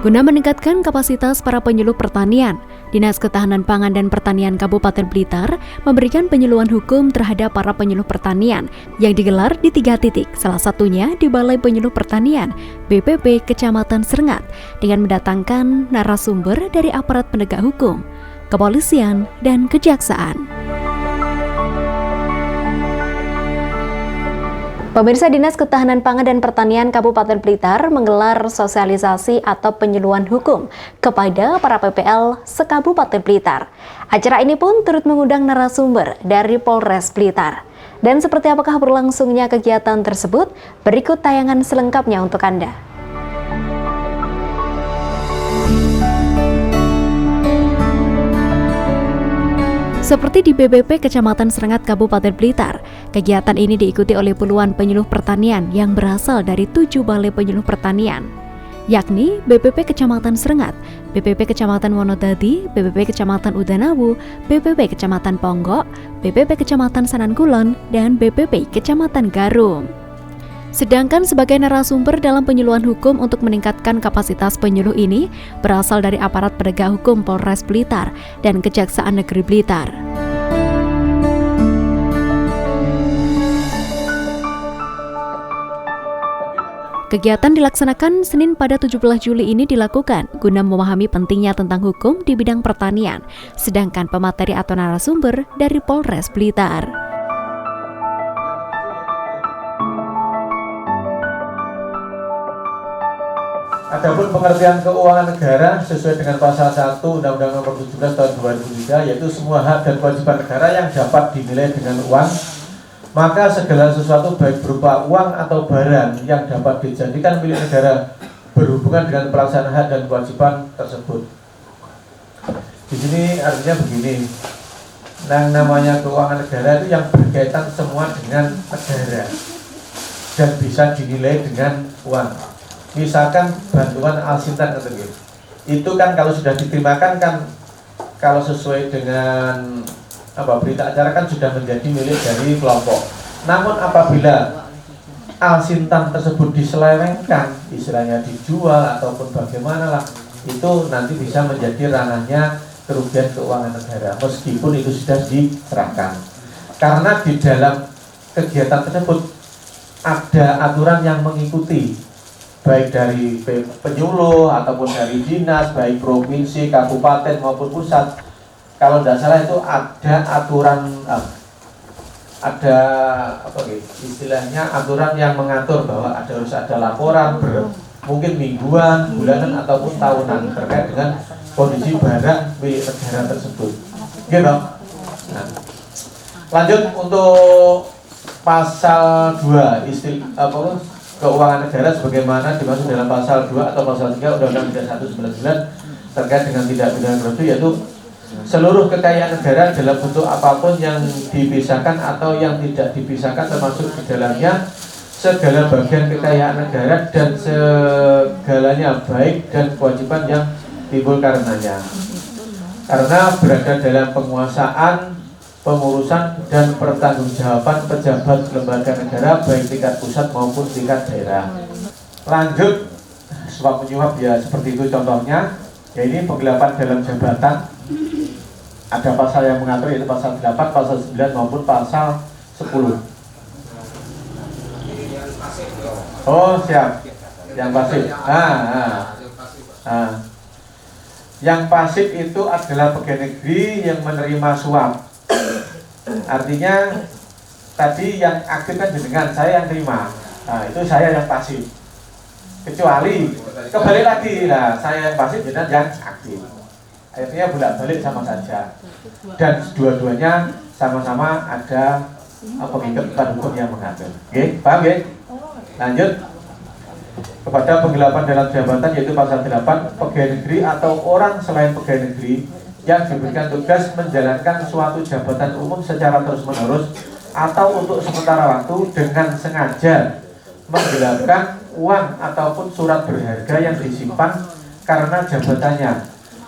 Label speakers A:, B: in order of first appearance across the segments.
A: Guna meningkatkan kapasitas para penyuluh pertanian, Dinas Ketahanan Pangan dan Pertanian Kabupaten Blitar memberikan penyuluhan hukum terhadap para penyuluh pertanian yang digelar di 3 titik, salah satunya di Balai Penyuluh Pertanian BPP Kecamatan Serengat dengan mendatangkan narasumber dari aparat penegak hukum, kepolisian, dan kejaksaan. Pemirsa, Dinas Ketahanan Pangan dan Pertanian Kabupaten Blitar menggelar sosialisasi atau penyuluhan hukum kepada para PPL se-Kabupaten Blitar. Acara ini pun turut mengundang narasumber dari Polres Blitar. Dan seperti apakah berlangsungnya kegiatan tersebut? Berikut tayangan selengkapnya untuk Anda. Seperti di BPP Kecamatan Serengat Kabupaten Blitar, kegiatan ini diikuti oleh puluhan penyuluh pertanian yang berasal dari 7 balai penyuluh pertanian, yakni BPP Kecamatan Serengat, BPP Kecamatan Wonodadi, BPP Kecamatan Udanawu, BPP Kecamatan Ponggok, BPP Kecamatan Sanankulon, dan BPP Kecamatan Garum. Sedangkan sebagai narasumber dalam penyuluhan hukum untuk meningkatkan kapasitas penyuluh ini berasal dari aparat penegak hukum Polres Blitar dan Kejaksaan Negeri Blitar. Kegiatan dilaksanakan Senin pada 17 Juli ini dilakukan guna memahami pentingnya tentang hukum di bidang pertanian, sedangkan pemateri atau narasumber dari Polres Blitar.
B: Adapun pengertian keuangan negara sesuai dengan pasal 1 Undang-Undang Nomor 17 Tahun 2003, yaitu semua hak dan kewajiban negara yang dapat dinilai dengan uang, maka segala sesuatu baik berupa uang atau barang yang dapat dijadikan milik negara berhubungan dengan pelaksanaan hak dan kewajiban tersebut. Di sini artinya begini, yang namanya keuangan negara itu yang berkaitan semua dengan negara dan bisa dinilai dengan uang. Misalkan bantuan Alsintan itu kan kalau sudah diterimakan kan kalau sesuai dengan berita acara kan sudah menjadi milik dari kelompok. Namun apabila Alsintan tersebut diselewengkan, istilahnya dijual ataupun bagaimana lah, itu nanti bisa menjadi ranahnya kerugian keuangan negara meskipun itu sudah diserahkan. Karena di dalam kegiatan tersebut ada aturan yang mengikuti, baik dari penyuluh ataupun dari dinas, baik provinsi, kabupaten maupun pusat. Kalau tidak salah itu ada aturan, istilahnya aturan yang mengatur bahwa harus ada laporan mungkin mingguan, bulanan ataupun tahunan terkait dengan kondisi barang milik negara tersebut. Gitu. Nah, lanjut untuk pasal 2 keuangan negara sebagaimana dimaksud dalam pasal 2 atau pasal 3 Undang-Undang 3199 terkait dengan tindak pidana korupsi, yaitu seluruh kekayaan negara dalam bentuk apapun yang dipisahkan atau yang tidak dipisahkan termasuk di dalamnya segala bagian kekayaan negara dan segalanya baik dan kewajiban yang timbul karenanya, karena berada dalam penguasaan, pengurusan dan pertanggungjawaban pejabat lembaga negara baik tingkat pusat maupun tingkat daerah. Lanjut, suap menyuap ya seperti itu contohnya, ya ini penggelapan dalam jabatan. Ada pasal yang mengatur, yaitu pasal 8, pasal 9 maupun pasal 10. Oh siap, yang pasif. Yang pasif itu adalah pegawai negeri yang menerima suap. Artinya tadi yang aktif kan jenengan, saya yang terima. Nah, itu saya yang pasif. Kecuali kembali lagi, nah saya yang pasif, jenengan yang aktif. Akhirnya bolak-balik sama saja. Dan dua-duanya sama-sama ada pengikat hukum yang mengatur. Oke, paham ya? Lanjut kepada penggelapan dalam jabatan, yaitu pasal 8, pegawai negeri atau orang selain pegawai negeri yang diberikan tugas menjalankan suatu jabatan umum secara terus-menerus atau untuk sementara waktu dengan sengaja menggelapkan uang ataupun surat berharga yang disimpan karena jabatannya,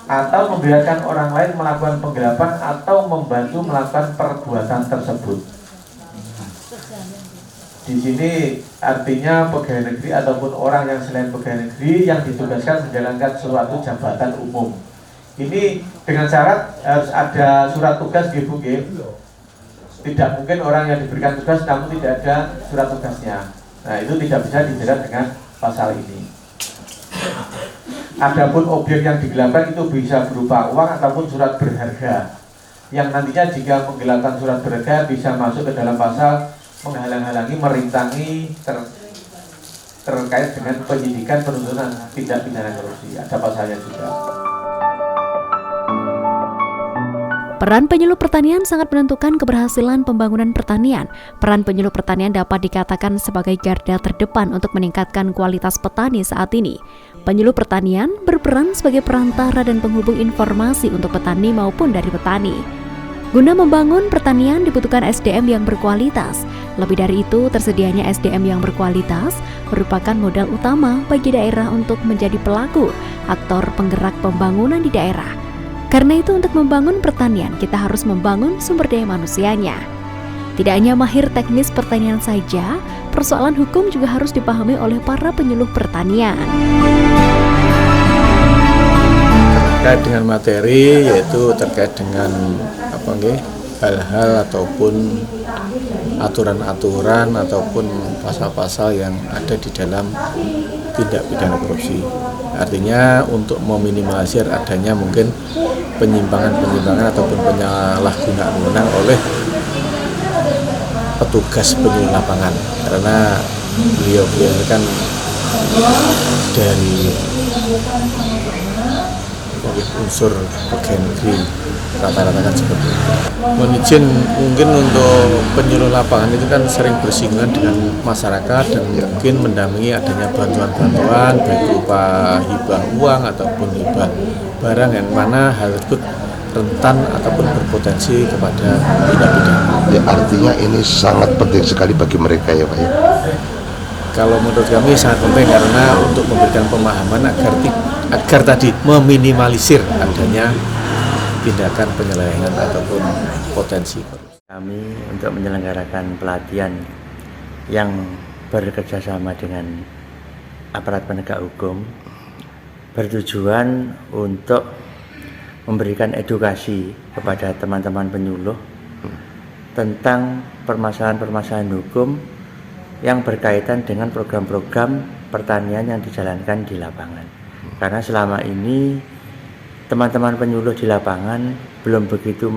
B: atau membiarkan orang lain melakukan penggelapan atau membantu melakukan perbuatan tersebut. Di sini artinya pegawai negeri ataupun orang yang selain pegawai negeri yang ditugaskan menjalankan suatu jabatan umum. Ini dengan syarat harus ada surat tugas Bu. Tidak mungkin orang yang diberikan tugas namun tidak ada surat tugasnya. Nah, itu tidak bisa dijerat dengan pasal ini. Adapun objek yang digelapkan itu bisa berupa uang ataupun surat berharga. Yang nantinya jika menggelapkan surat berharga bisa masuk ke dalam pasal menghalang-halangi, merintangi terkait dengan penyidikan penuntutan tindak pidana korupsi. Ada pasalnya juga.
A: Peran penyuluh pertanian sangat menentukan keberhasilan pembangunan pertanian. Peran penyuluh pertanian dapat dikatakan sebagai garda terdepan untuk meningkatkan kualitas petani saat ini. Penyuluh pertanian berperan sebagai perantara dan penghubung informasi untuk petani maupun dari petani. Guna membangun pertanian dibutuhkan SDM yang berkualitas. Lebih dari itu, tersedianya SDM yang berkualitas merupakan modal utama bagi daerah untuk menjadi pelaku, aktor penggerak pembangunan di daerah. Karena itu untuk membangun pertanian, kita harus membangun sumber daya manusianya. Tidak hanya mahir teknis pertanian saja, persoalan hukum juga harus dipahami oleh para penyuluh pertanian.
C: Terkait dengan materi, yaitu terkait dengan hal-hal ataupun aturan-aturan ataupun pasal-pasal yang ada di dalam tindak pidana korupsi. Artinya untuk meminimalisir adanya mungkin penyimpangan-penyimpangan ataupun penyalahgunaan wewenang oleh petugas penyuluh lapangan, karena beliau ini kan dari unsur pegawai negeri rata-rata kan seperti itu. Mohon izin, mungkin untuk penyuluh lapangan itu kan sering bersinggungan dengan masyarakat dan mungkin mendampingi adanya bantuan-bantuan baik berupa hibah uang ataupun hibah barang yang mana hal tersebut rentan ataupun berpotensi kepada tindak pidana.
D: Ya, artinya ini sangat penting sekali bagi mereka ya Pak ya.
C: Kalau menurut kami sangat penting karena untuk memberikan pemahaman agar tadi meminimalisir adanya tindakan penyelewengan ataupun potensi korupsi.
E: Kami untuk menyelenggarakan pelatihan yang bekerjasama dengan aparat penegak hukum bertujuan untuk memberikan edukasi kepada teman-teman penyuluh tentang permasalahan-permasalahan hukum yang berkaitan dengan program-program pertanian yang dijalankan di lapangan. Karena selama ini teman-teman penyuluh di lapangan belum begitu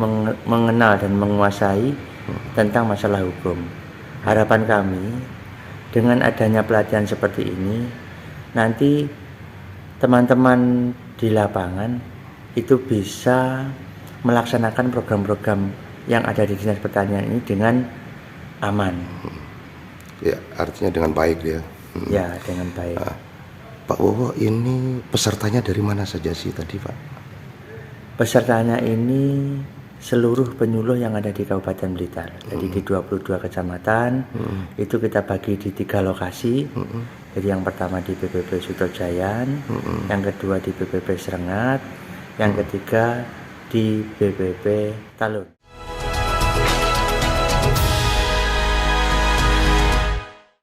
E: mengenal dan menguasai tentang masalah hukum. Harapan kami dengan adanya pelatihan seperti ini, nanti teman-teman di lapangan itu bisa melaksanakan program-program yang ada di Dinas Pertanian ini dengan aman.
D: Ya, artinya dengan baik ya.
E: Ya, dengan baik.
D: Pak Wowo, ini pesertanya dari mana saja sih tadi Pak?
E: Pesertanya ini seluruh penyuluh yang ada di Kabupaten Blitar. Jadi di 22 kecamatan itu kita bagi di 3 lokasi. Jadi yang pertama di BPP Sutojayan, yang kedua di BPP Serengat, yang ketiga di BPP Talun.